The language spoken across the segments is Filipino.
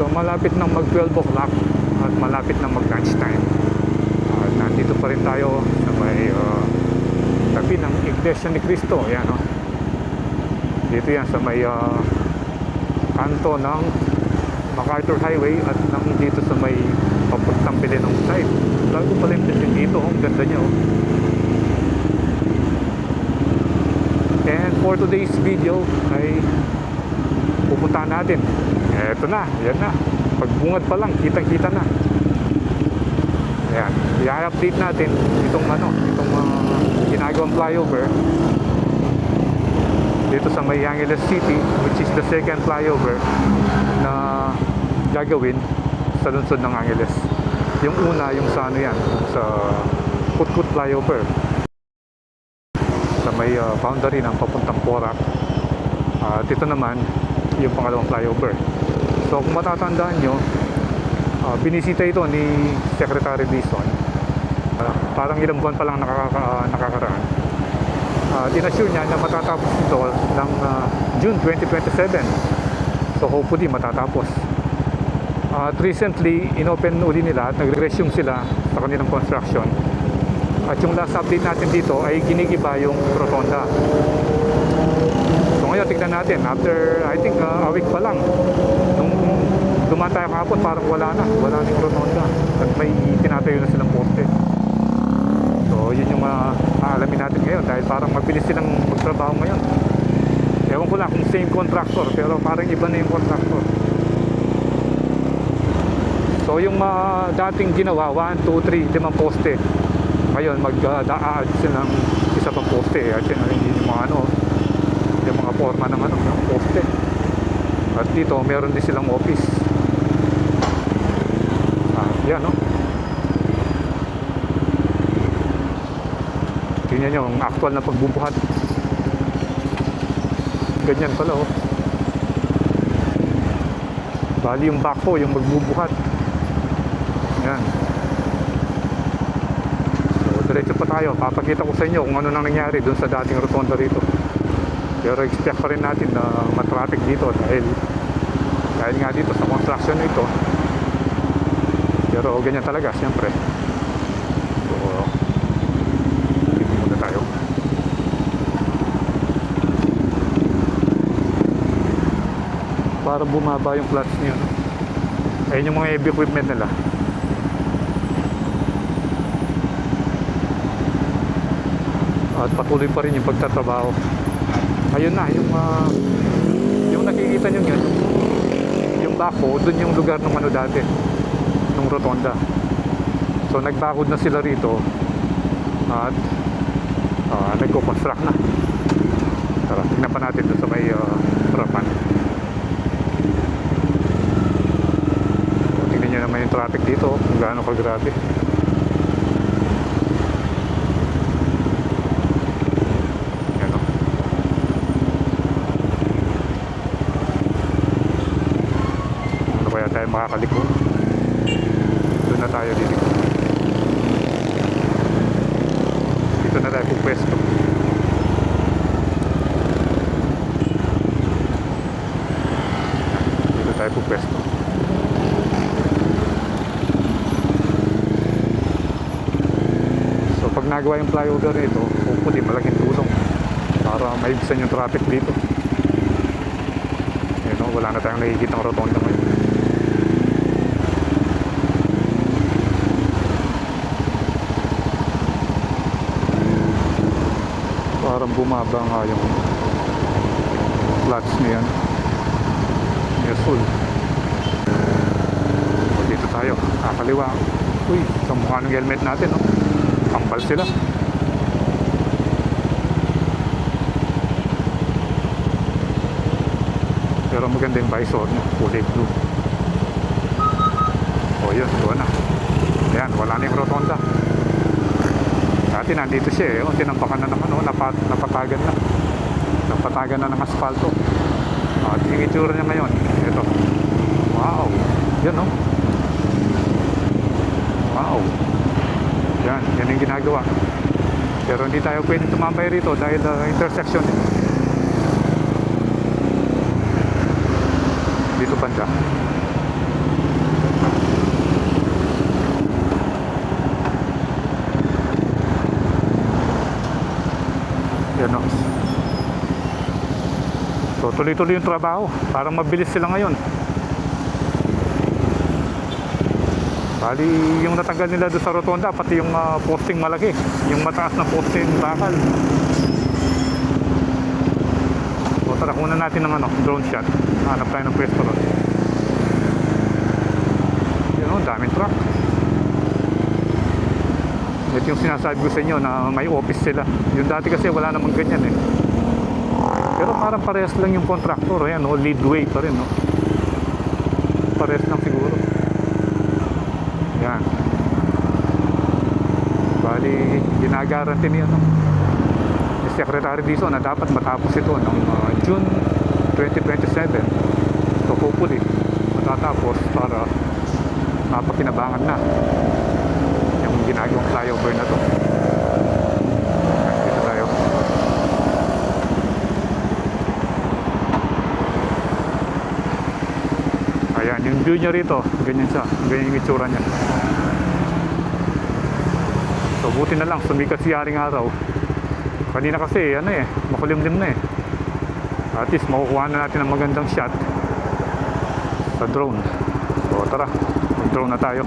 So malapit nang mag 12 o'clock at malapit nang mag lunch time. At nandito pa rin tayo sa may tabi ng Iglesia ni Cristo. Ayan, no? Dito yan sa may kanto ng MacArthur Highway at nang dito sa may papuntang Pilinong side. Bago pala yung building dito, ang ganda niya, oh. And for today's video ay pupuntahan natin. Eto na, yan na. Pagbungad pa lang, kitang-kita na. Ayan, i-update natin itong ginagawang flyover dito sa may Angeles City, which is the second flyover na gagawin sa lungsod ng Angeles. Yung una, yung sa ano yan, sa Kutkut flyover sa may boundary ng papuntang Porac. At ito naman yung pangalawang flyover. So kung matatandaan nyo, binisita ito ni Secretary Dizon. Parang ilang buwan pa lang nakakaraan. Inassure niya na matatapos ito ng June 2027. So hopefully matatapos. At recently, inopen uli nila at nag-resume sila sa kanilang construction. At yung last update natin dito ay ginigiba yung rotonda. So ngayon, tignan natin. After, I think, a week pa lang, nung dumaan tayo kahapon, parang wala na yung rotonda. At may tinatayo na silang poste. So yun yung aalamin natin ngayon dahil parang mabilis silang magtrabaho ngayon. Ewan ko lang kung same contractor, pero parang iba na yung contractor. So yung dating ginawa 1, 2, 3, 5 poste, ngayon mag-add silang isa pang poste. At yun yung mga yung mga forma ng ng poste. At dito meron din silang office. Yan, no? Tingnan nyo ang actual na pagbubuhat. Ganyan pala, oh. Bali yung backhoe yung magbubuhat. Yan. So diretso pa tayo. Papakita ko sa inyo kung ano nang nangyari dun sa dating rotonda rito. Pero expect pa rin natin na matraffic dito dahil nga dito sa construction nito. Pero ganyan talaga, siyempre. So dito muna tayo. Para bumaba yung plots niyo, no? Ayun yung mga heavy equipment nila. At patuloy pa rin yung pagtatrabaho. Ayun na, yung nakikita nyo yun, yung backhoe, dun yung lugar ng dati, nung rotonda. So nagbakod na sila rito at nagko-construct na. Tara, tingnan pa natin dun sa may harapan. Tingnan nyo naman yung traffic dito, kung gaano kagrabe. Tayo makakaliko. Doon na tayo dito. Dito na tayo pupwesto. Dito tayo pupwesto. So pag nagawa yung flyover nito, hopefully malaking tulong para maibsan yung traffic dito. Yun, no? Wala na tayong nakikita ng rotonda ngayon. Parang bumaba nga yung plots niyan. Useful. So, dito tayo, kakaliwa. Uy, kamukha ng helmet natin, no? Kampal sila. Pero maganda yung visor niya, kulay blue. O yun, doon na. Ayan, wala na yung rotonda. Dati nandito siya, eh. Tinampakan na naman, napatagan na. Napatagan na ng asfalto. At yung itsura niya ngayon, ito. Wow, yan, no? Wow. Yan yung ginagawa. Pero hindi tayo pwede tumambay rito dahil intersection dito banda. tuloy-tuloy yung trabaho. Parang mabilis sila ngayon. Bali, yung natanggal nila doon sa rotonda, pati yung posting malaki, yung mataas na posting bakal. So tara, kunan natin ng drone shot. Hanap tayo ng pwesto ron. Yun, daming truck. Ito yung sinasabi ko sa inyo na may office sila. Yung dati kasi wala namang ganyan eh. Pero parang parehas lang yung contractor. Ayan, leadway pa rin. Parehas lang siguro. Yan. Bali, ginagaranti niya ni Secretary Dizon na dapat matapos ito ng June 2027. So hopefully matatapos para mapakinabangan na yung ginagawang flyover na to. Dito tayo. Ayan, yung view niya rito, ganyan siya, ganyan yung itsura niya. So buti na lang, sumikat si Haring Araw. Kanina kasi, makulimlim na eh. At least, makukuha na natin ang magandang shot sa drone. So tara, mag-drone na tayo.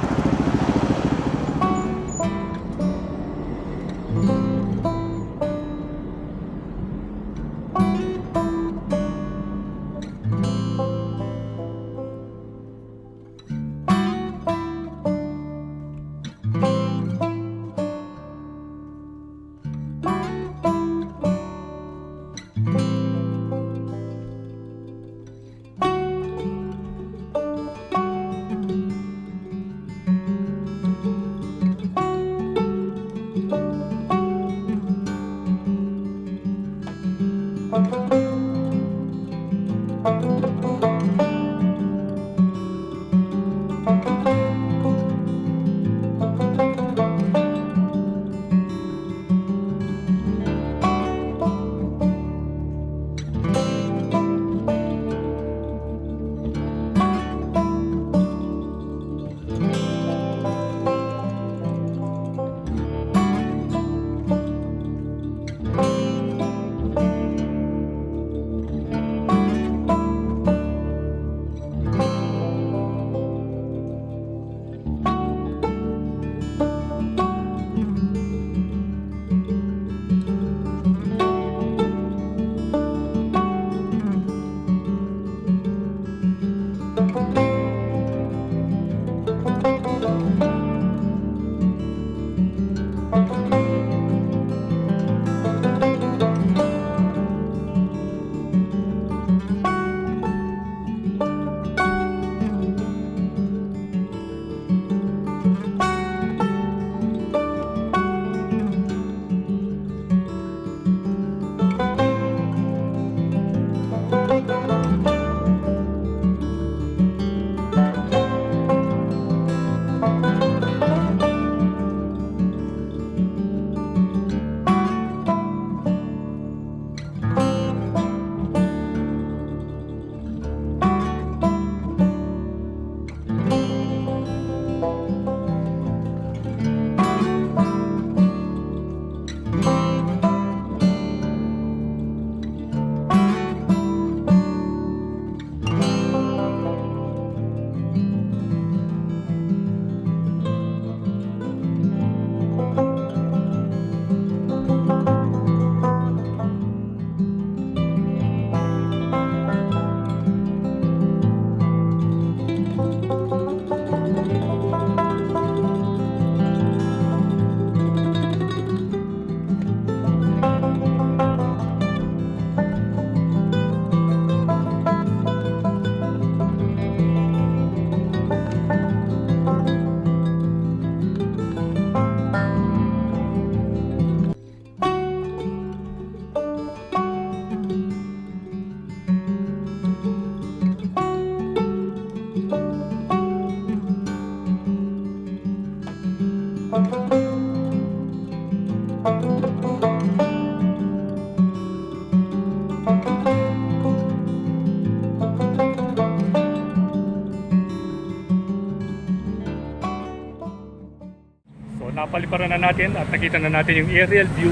Napaliparan na natin at nakita na natin yung aerial view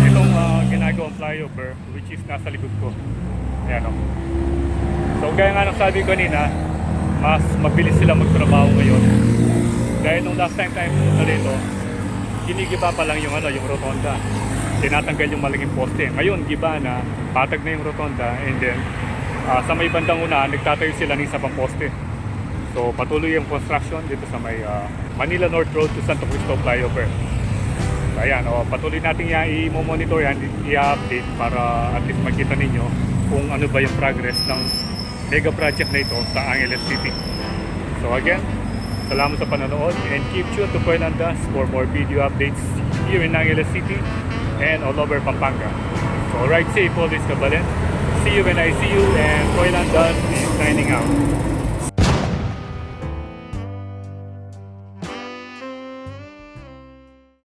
nitong ginagawang flyover which is nasa likod ko. Ayan o. So gaya nga ng sabi ko kanina, mas mabilis sila magtrabaho ngayon. Dahil nung last time tayo pumunta dito, ginigiba pa lang yung yung rotonda. Tinatanggal yung malaking poste. Ngayon, giba na, patag na yung rotonda, and then sa may bandang una, nagtatayo sila ng isa pang poste. So patuloy yung construction dito sa may Manila North Road to Santo Cristo Flyover. So, ayan, patuloy natin i-monitor yan, i-update para at least makita ninyo kung ano ba yung progress ng mega project na ito sa Angeles City. So again, salamat sa panonood and keep tuned to Koylandas for more video updates here in Angeles City and all over Pampanga. So ride safe always, Kabalen. See you when I see you, and Koylandas is signing out.